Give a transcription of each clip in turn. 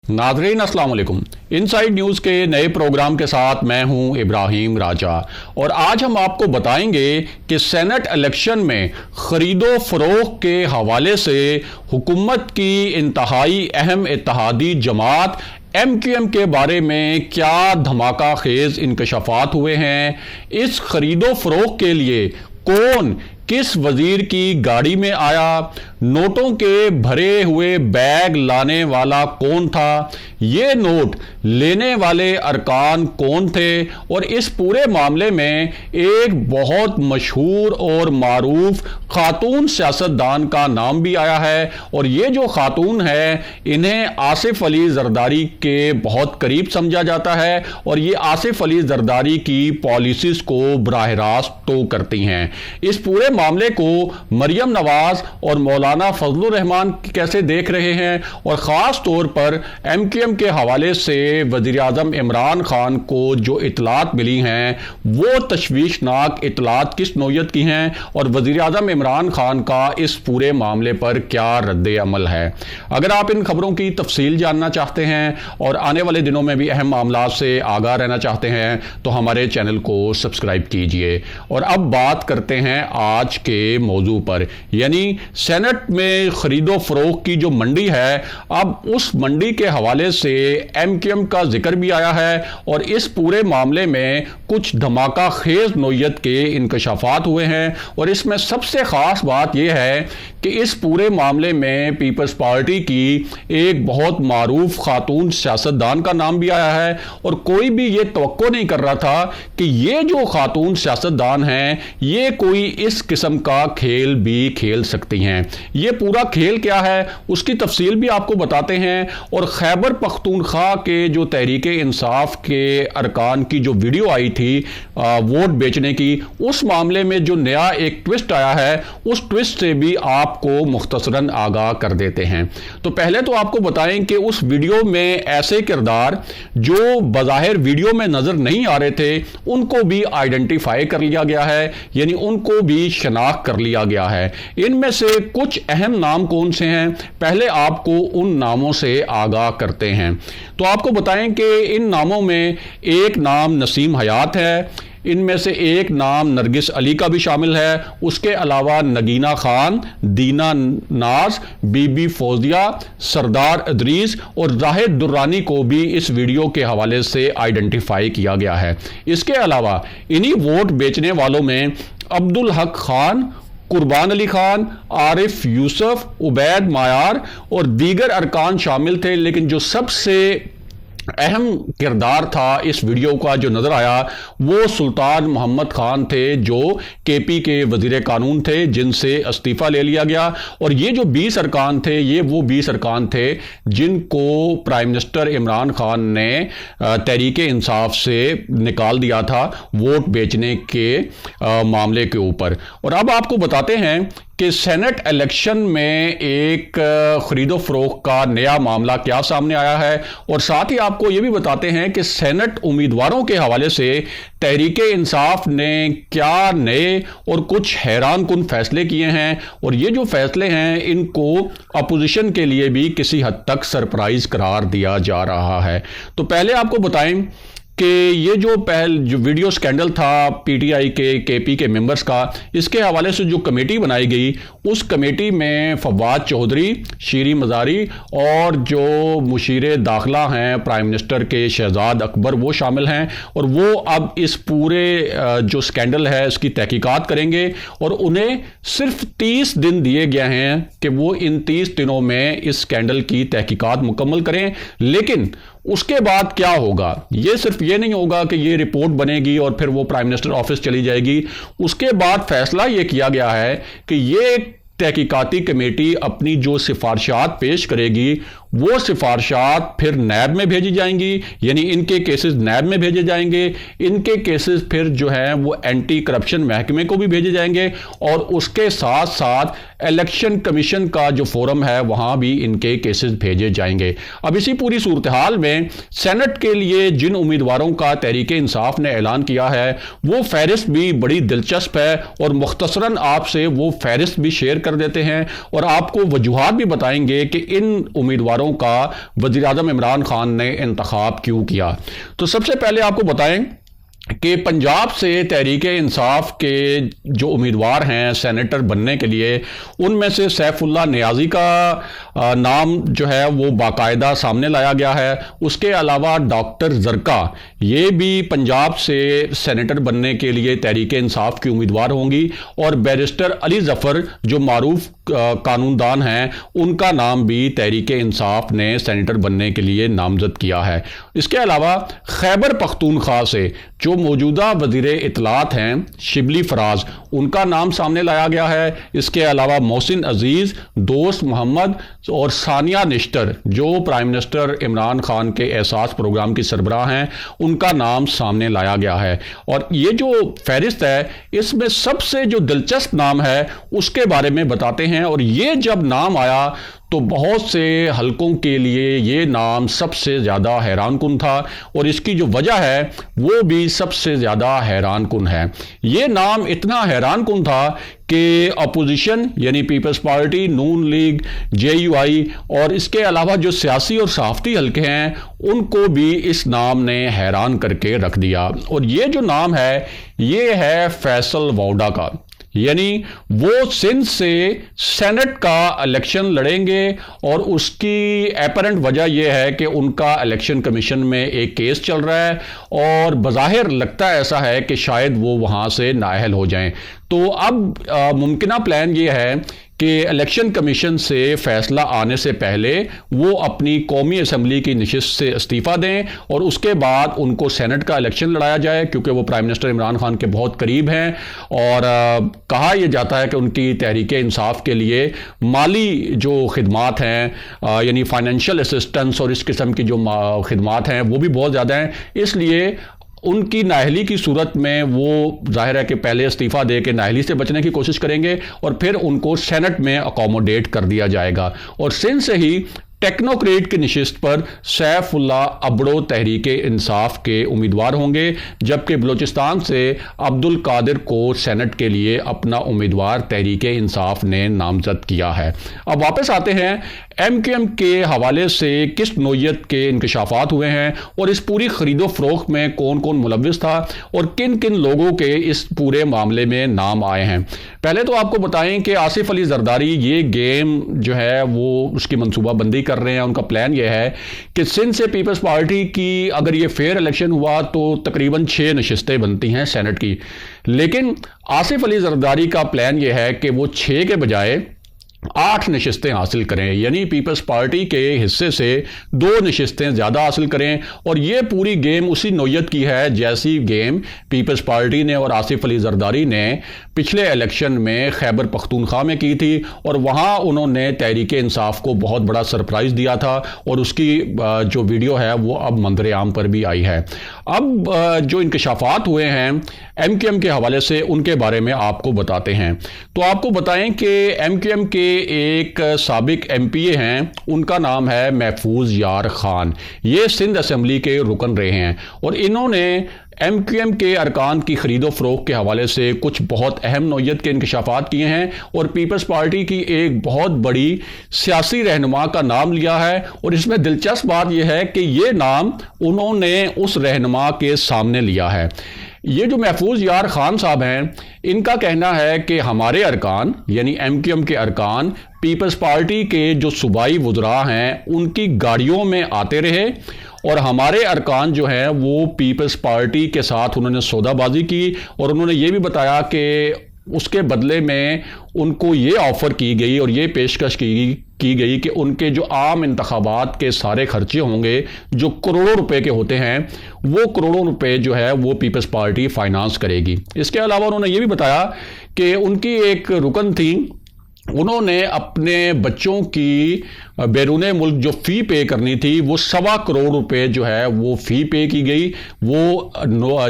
नाज़रीन अस्सलाम वालेकुम। इनसाइड न्यूज़ के नए प्रोग्राम के साथ मैं हूं इब्राहिम राजा और आज हम आपको बताएंगे कि सेनेट इलेक्शन में ख़रीदो फ़रोख्त के हवाले से हुकूमत की इंतहाई अहम इत्तेहादी जमात MQM के बारे में क्या धमाका खेज़ इंकशाफात हुए हैं। इस ख़रीदो फ़रोख्त के लिए कौन किस वजीर की गाड़ी में आया, नोटों के भरे हुए बैग लाने वाला कौन था, ये नोट लेने वाले अरकान कौन थे और इस पूरे मामले में एक बहुत मशहूर और मारूफ खातून सियासतदान का नाम भी आया है और ये जो खातून है इन्हें आसिफ अली जरदारी के बहुत करीब समझा जाता है और ये आसिफ अली जरदारी की पॉलिसीज को बराह रास्त तो करती हैं। इस पूरे मामले को मरियम नवाज और मौलाना फजलुर रहमान कैसे देख रहे हैं और ख़ास तौर पर MQM के हवाले से वज़ीर आज़म इमरान खान को जो इतलात मिली हैं वो तशवीशनाक इतलात किस नौयत की हैं और वज़ीर आज़म इमरान खान का इस पूरे मामले पर क्या रद्द अमल है। अगर आप इन खबरों की तफसील जानना चाहते हैं और आने वाले दिनों में भी अहम मामला से आगाह रहना चाहते हैं तो हमारे चैनल को सब्सक्राइब कीजिए। और अब बात करते हैं आज के मौजू पर, यानी सेनेट में खरीदो फरोख्त की जो मंडी है, अब उस मंडी के हवाले से MQM का जिक्र भी आया है और इस पूरे मामले में कुछ धमाका खेज नोयत के इंकशाफात हुए हैं और इसमें सबसे खास बात यह है कि इस पूरे मामले में पीपल्स पार्टी की एक बहुत मारूफ खातून सियासतदान का नाम भी आया है और कोई भी ये तवक्को नहीं कर रहा था कि ये जो खातून सियासतदान हैं ये कोई इस किस्म का खेल भी खेल सकती हैं। ये पूरा खेल क्या है उसकी तफसील भी आपको बताते हैं और खैबर पख्तूनख्वा के जो तहरीक इंसाफ के अरकान की जो वीडियो आई थी वोट बेचने की, उस मामले में जो नया एक ट्विस्ट आया है उस ट्विस्ट से भी आपको मुख्तसरन आगाह कर देते हैं। तो पहले तो आपको बताएं कि उस वीडियो में ऐसे किरदार जो बज़ाहिर वीडियो में नजर नहीं आ रहे थे उनको भी आइडेंटिफाई कर लिया गया है, यानी उनको भी शनाख्त कर लिया गया है। इनमें से कुछ अहम नाम कौन से हैं, पहले आपको उन नामों से आगाह करते हैं। तो आपको बताएं कि इन नामों में एक नाम नसीम हयात है, इनमें से एक नाम नरगिस अली का भी शामिल है, उसके अलावा नगीना खान, दीना नाज, बीबी फौजिया, सरदार अदरीस और जाहिद दुर्रानी को भी इस वीडियो के हवाले से आइडेंटिफाई किया गया है। इसके अलावा इन्हीं वोट बेचने वालों में अब्दुल हक खान, कुर्बान अली खान, आरिफ यूसुफ, उबैद मायार और दीगर अरकान शामिल थे, लेकिन जो सबसे अहम किरदार था इस वीडियो का जो नजर आया वो सुल्तान मोहम्मद खान थे जो KP के वजीर कानून थे जिनसे इस्तीफा ले लिया गया। और ये जो 20 अरकान थे ये वो 20 अरकान थे जिनको प्राइम मिनिस्टर इमरान खान ने तहरीक इंसाफ से निकाल दिया था वोट बेचने के मामले के ऊपर। और अब आपको बताते हैं कि सेनेट इलेक्शन में एक खरीदो फरोख्त का नया मामला क्या सामने आया है और साथ ही आपको यह भी बताते हैं कि सेनेट उम्मीदवारों के हवाले से तहरीक इंसाफ ने क्या नए और कुछ हैरान कुन फैसले किए हैं और ये जो फैसले हैं इनको अपोजिशन के लिए भी किसी हद तक सरप्राइज करार दिया जा रहा है। तो पहले आपको बताएं कि ये जो वीडियो स्कैंडल था PTI के KP के मेंबर्स का, इसके हवाले से जो कमेटी बनाई गई उस कमेटी में फवाद चौधरी, शीरी मज़ारी और जो मुशीर दाखिला हैं प्राइम मिनिस्टर के शहजाद अकबर वो शामिल हैं और वो अब इस पूरे जो स्कैंडल है इसकी तहकीकात करेंगे और उन्हें सिर्फ 30 दिन दिए गए हैं कि वो इन 30 दिनों में इस स्कैंडल की तहकीकात मुकम्मल करें। लेकिन उसके बाद क्या होगा, ये सिर्फ ये नहीं होगा कि ये रिपोर्ट बनेगी और फिर वो प्राइम मिनिस्टर ऑफिस चली जाएगी। उसके बाद फैसला ये किया गया है कि ये तहकीकाती कमेटी अपनी जो सिफारिशात पेश करेगी वो सिफारिशात फिर नैब में भेजी जाएंगी, यानी इनके केसेस नैब में भेजे जाएंगे, इनके केसेस फिर जो है वो एंटी करप्शन महकमे को भी भेजे जाएंगे और उसके साथ साथ इलेक्शन कमीशन का जो फोरम है वहां भी इनके केसेस भेजे जाएंगे। अब इसी पूरी सूरत हाल में सेनेट के लिए जिन उम्मीदवारों का तहरीक इंसाफ ने ऐलान किया है वो फहरिस्त भी बड़ी दिलचस्प है और मुख्तसरन आपसे वो फहरिस्त भी शेयर कर देते हैं और आपको वजूहात भी बताएंगे कि इन उम्मीदवारों का वज़ीर-ए-आज़म इमरान खान ने इंतखाब क्यों किया। तो सबसे पहले आपको बताएं कि पंजाब से तहरीक-ए-इंसाफ के जो उम्मीदवार हैं सेनेटर बनने के लिए, उनमें से सैफुल्लाह नियाज़ी का नाम जो है वो बाकायदा सामने लाया गया है। उसके अलावा डॉक्टर ज़रका ये भी पंजाब से सेनेटर बनने के लिए तहरीक-ए-इंसाफ की उम्मीदवार होंगी और बैरिस्टर अली ज़फ़र जो मारूफ कानूनदान हैं, उनका नाम भी तहरीक-ए-इंसाफ ने सेनेटर बनने के लिए नामज़द किया है। इसके अलावा खैबर पख्तूनख्वा से जो मौजूदा वज़ीर इत्तलात हैं शिबली फराज, उनका नाम सामने लाया गया है। इसके अलावा मोहसिन अजीज़, दोस्त मोहम्मद और सानिया निश्तर जो प्राइम मिनिस्टर इमरान खान के एहसास प्रोग्राम की सरबराह हैं, उनका नाम सामने लाया गया है। और ये जो फहरिस्त है इसमें सबसे जो दिलचस्प नाम है उसके बारे में बताते हैं। और ये जब नाम आया तो बहुत से हलकों के लिए ये नाम सबसे ज़्यादा हैरानकुन था और इसकी जो वजह है वो भी सबसे ज़्यादा हैरानकुन है। ये नाम इतना हैरानकुन था कि अपोजिशन यानी पीपल्स पार्टी, नून लीग, JUI और इसके अलावा जो सियासी और सहाफ़ती हलके हैं उनको भी इस नाम ने हैरान करके रख दिया। और ये जो नाम है ये है फैसल वोडा का, यानी वो सिंध से सेनेट का इलेक्शन लड़ेंगे और उसकी एपरेंट वजह यह है कि उनका इलेक्शन कमीशन में एक केस चल रहा है और बज़ाहिर लगता ऐसा है कि शायद वो वहाँ से नाअहल हो जाएं। तो अब मुमकिना प्लान ये है कि इलेक्शन कमीशन से फैसला आने से पहले वो अपनी कौमी असम्बली की नशिस्त से इस्तीफ़ा दें और उसके बाद उनको सेनेट का इलेक्शन लड़ाया जाए, क्योंकि वो प्राइम मिनिस्टर इमरान खान के बहुत करीब हैं। और कहा यह जाता है कि उनकी तहरीक-ए-इंसाफ के लिए माली जो खिदमात हैं यानी फाइनेंशियल असिस्टेंस और इस किस्म की जो खिदमात हैं वो भी बहुत ज़्यादा हैं, इसलिए उनकी नाअहली की सूरत में वो जाहिर है कि पहले इस्तीफ़ा दे के नाअहली से बचने की कोशिश करेंगे और फिर उनको सेनेट में अकोमोडेट कर दिया जाएगा। और सिंध से ही टेक्नोक्रेट की नशिस्त पर सैफुल्लाह अबड़ो तहरीक-ए-इंसाफ के उम्मीदवार होंगे, जबकि बलूचिस्तान से अब्दुल कादिर को सेनेट के लिए अपना उम्मीदवार तहरीक-ए-इंसाफ ने नामजद किया है। अब वापस आते हैं MQM के हवाले से किस नोयत के इंकशाफात हुए हैं और इस पूरी खरीदो फरोख्त में कौन कौन मुलव्विस था और किन किन लोगों के इस पूरे मामले में नाम आए हैं। पहले तो आपको बताएं कि आसिफ अली जरदारी ये गेम जो है वो उसकी मनसूबाबंदी कर रहे हैं। उनका प्लान ये है कि सिंध से पीपल्स पार्टी की अगर ये फेयर इलेक्शन हुआ तो तकरीबन 6 नशिस्तें बनती हैं सेनेट की, लेकिन आसिफ अली जरदारी का प्लान ये है कि वो 6 के बजाय 8 नशिस्तें हासिल करें, यानी पीपल्स पार्टी के हिस्से से 2 नशिस्तें ज़्यादा हासिल करें। और ये पूरी गेम उसी नोयत की है जैसी गेम पीपल्स पार्टी ने और आसिफ अली जरदारी ने पिछले इलेक्शन में खैबर पख्तूनख्वा में की थी और वहाँ उन्होंने तहरीक-ए-इंसाफ को बहुत बड़ा सरप्राइज़ दिया था और उसकी जो वीडियो है वो अब मंजर आम पर भी आई है। अब जो इंकशाफात हुए हैं MQM के हवाले से उनके बारे में आपको बताते हैं। तो आपको बताएं कि MQM के एक साबिक MPA हैं, उनका नाम है महफूज यार खान। ये सिंध असम्बली के रुकन रहे हैं और इन्होंने MQM के अरकान की खरीदो फरोख्त के हवाले से कुछ बहुत अहम नोयत के इंकशाफात किए हैं और पीपल्स पार्टी की एक बहुत बड़ी सियासी रहनुमा का नाम लिया है। और इसमें दिलचस्प बात यह है कि ये नाम उन्होंने उस रहनुमा के सामने लिया है। ये जो महफूज यार खान साहब हैं, इनका कहना है कि हमारे अरकान यानी MQM के अरकान पीपल्स पार्टी के जो सूबाई वुज़रा हैं उनकी गाड़ियों में आते रहे और हमारे अरकान जो हैं वो पीपल्स पार्टी के साथ उन्होंने सौदाबाजी की और उन्होंने ये भी बताया कि उसके बदले में उनको ये ऑफ़र की गई और ये पेशकश की गई कि उनके जो आम इंतखाबात के सारे खर्चे होंगे जो करोड़ों रुपए के होते हैं वो करोड़ों रुपए जो है वो पीपल्स पार्टी फाइनेंस करेगी। इसके अलावा उन्होंने ये भी बताया कि उनकी एक रुकन थी, उन्होंने अपने बच्चों की बैरून मुल्क जो फ़ी पे करनी थी वो 1.25 करोड़ रुपए जो है वो फ़ी पे की गई। वो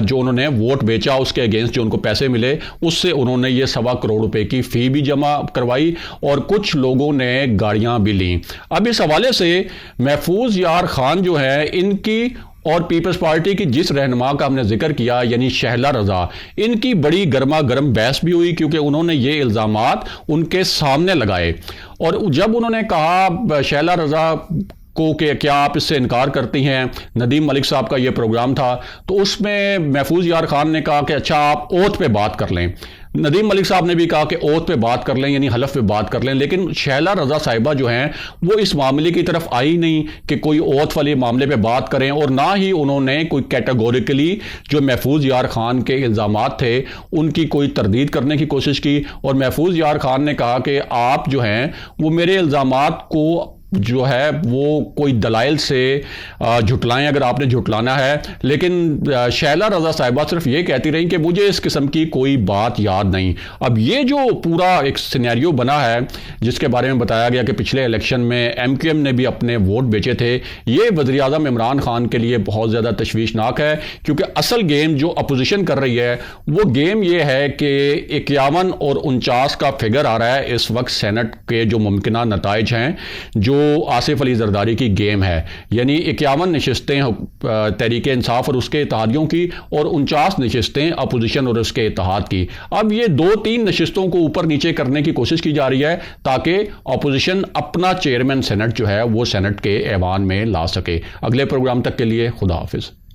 जो उन्होंने वोट बेचा उसके अगेंस्ट जो उनको पैसे मिले उससे उन्होंने ये 1.25 करोड़ रुपए की फ़ी भी जमा करवाई और कुछ लोगों ने गाड़ियां भी लीं। अब इस हवाले से महफूज यार खान जो है इनकी और पीपल्स पार्टी की जिस रहनुमा का हमने जिक्र किया यानी शहला रजा, इनकी बड़ी गर्मा गर्म बहस भी हुई क्योंकि उन्होंने ये इल्ज़ामात उनके सामने लगाए। और जब उन्होंने कहा शहला रजा को कि क्या आप इससे इनकार करती हैं, नदीम मलिक साहब का ये प्रोग्राम था, तो उसमें महफूज यार खान ने कहा कि अच्छा आप ओथ पे बात कर लें। नदीम मलिक साहब ने भी कहा कि ओथ पे बात कर लें यानी हलफ पे बात कर लें, लेकिन शहला रजा साहिबा जो हैं वो इस मामले की तरफ आई नहीं कि कोई ओथ वाले मामले पे बात करें, और ना ही उन्होंने कोई कैटेगोरिकली जो महफूज यार खान के इल्ज़ामात थे उनकी कोई तरदीद करने की कोशिश की। और महफूज यार खान ने कहा कि आप जो हैं वो मेरे इल्ज़ामात को जो है वो कोई दलाइल से झुटलाएं अगर आपने झुटलाना है। लेकिन शैला रजा साहिबा सिर्फ ये कहती रही कि मुझे इस किस्म की कोई बात याद नहीं। अब ये जो पूरा एक सिनेरियो बना है जिसके बारे में बताया गया कि पिछले इलेक्शन में MQM ने भी अपने वोट बेचे थे, ये वज़ीर-ए-आज़म इमरान खान के लिए बहुत ज़्यादा तशवीशनाक है, क्योंकि असल गेम जो अपोजिशन कर रही है वो गेम ये है कि 51 और 49 का फिगर आ रहा है इस वक्त सेनेट के जो मुमकिना नताइज हैं जो आसिफ अली जरदारी की गेम है, यानी 51 नशिस्तें तहरीक इंसाफ और उसके इत्तेहादियों की और 49 नशिस्तें अपोजिशन और उसके इत्तेहाद की। अब ये 2-3 नशिस्तों को ऊपर नीचे करने की कोशिश की जा रही है ताकि अपोजिशन अपना चेयरमैन सेनेट जो है वो सेनेट के ऐवान में ला सके। अगले प्रोग्राम तक के लिए खुदा हाफिज।